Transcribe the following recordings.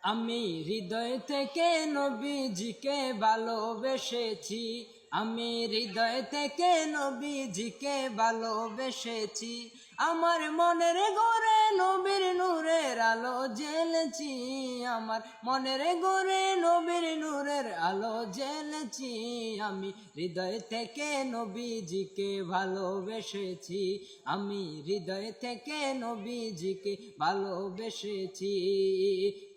আমি হৃদয় থেকে নবীজিকে ভালোবেসেছি, আমি হৃদয় থেকে নবীজিকে ভালোবেসেছি। আমার মনের ঘরে নবীর নূরের আলো জ্বেলেছি, আমার মনের ঘরে নবীর নূরের আলো জ্বেলেছি। আমি হৃদয় থেকে নবীজিকে ভালোবেসেছি, আমি হৃদয় থেকে নবীজিকে ভালোবেসেছি।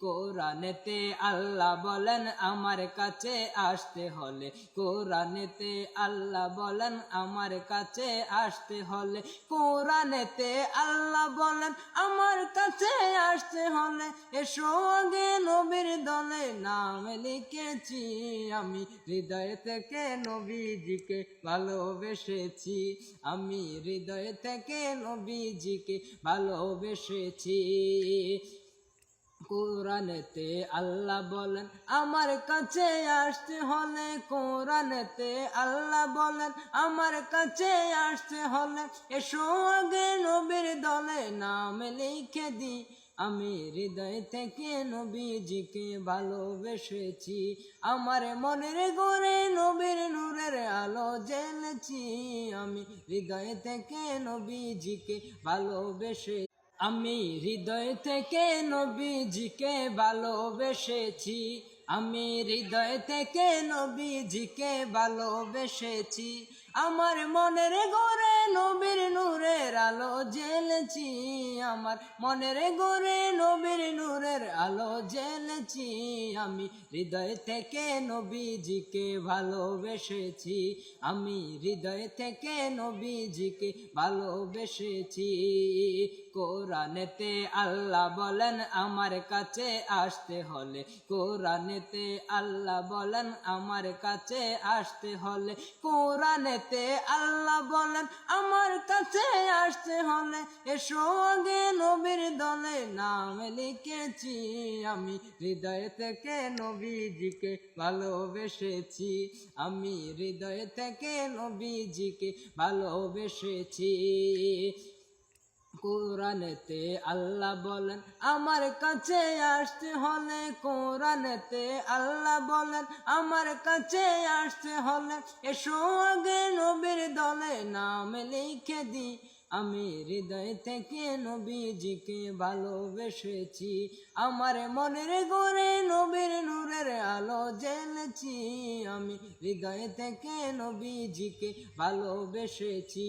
কোরআনেতে আল্লাহ বলেন আমার কাছে আসতে হলে, কোরআনেতে আল্লাহ বলেন আমার কাছে আসতে হলে, কোরআনেতে আল্লাহ বলেন আমার কাছে আসতে হলে, এসো আগে নবীর দলে নাম লিখেছি। আমি হৃদয় থেকে নবীজিকে ভালোবেসেছি, আমি হৃদয় থেকে নবীজিকে ভালোবেসেছি। কোরআনেতে আল্লাহ বলেন আমার কাছে আসতে হলে, কোরআনেতে আল্লাহ বলেন আমার কাছে আসতে হলে, এসো আগে নবীর দলে নাম লিখে দি। আমি হৃদয় থেকে নবীজিকে ভালোবেসেছি, আমার মনের ঘরে নবীর নূরের আলো জ্বেলেছি। আমি হৃদয় থেকে নবীজিকে ভালোবেসেছি, আমি হৃদয় থেকে নবীজিকে ভালোবেসেছি, আমি হৃদয় থেকে নবীজিকে ভালোবেসেছি। আমার মনের ঘরে নবীর নূরের আলো জ্বেলেছি, আমার মনের ঘরে নবীর নূরের আলো জ্বেলেছি। আমি হৃদয় থেকে নবীজিকে ভালোবেসেছি, আমি হৃদয় থেকে নবীজিকে ভালোবেসেছি। কোরআনেতে আল্লাহ বলেন আমার কাছে আসতে হলে, কোরআনেতে আল্লাহ বলেন আমার কাছে আসতে হলে, কোরআনেতে আল্লাহ বলেন আমার কাছে আসতে হলে, এসো আগে নবীর দলে নাম লিখেছি। আমি হৃদয় থেকে নবীজিকে ভালোবেসেছি, আমি হৃদয় থেকে নবীজিকে ভালোবেসেছি। কোরআনেতে আল্লাহ বলেন আমার কাছে আসতে হলে, কোরআনেতে আল্লাহ বলেন আমার কাছে আসতে হলে, এসো আগে নবীর দলে নাম লিখে দি। আমি হৃদয় থেকে নবীজিকে ভালোবেসেছি, আমার মনের ঘরে নবীর নূরের আলো জ্বেলেছি। আমি হৃদয় থেকে নবীজিকে ভালোবেসেছি।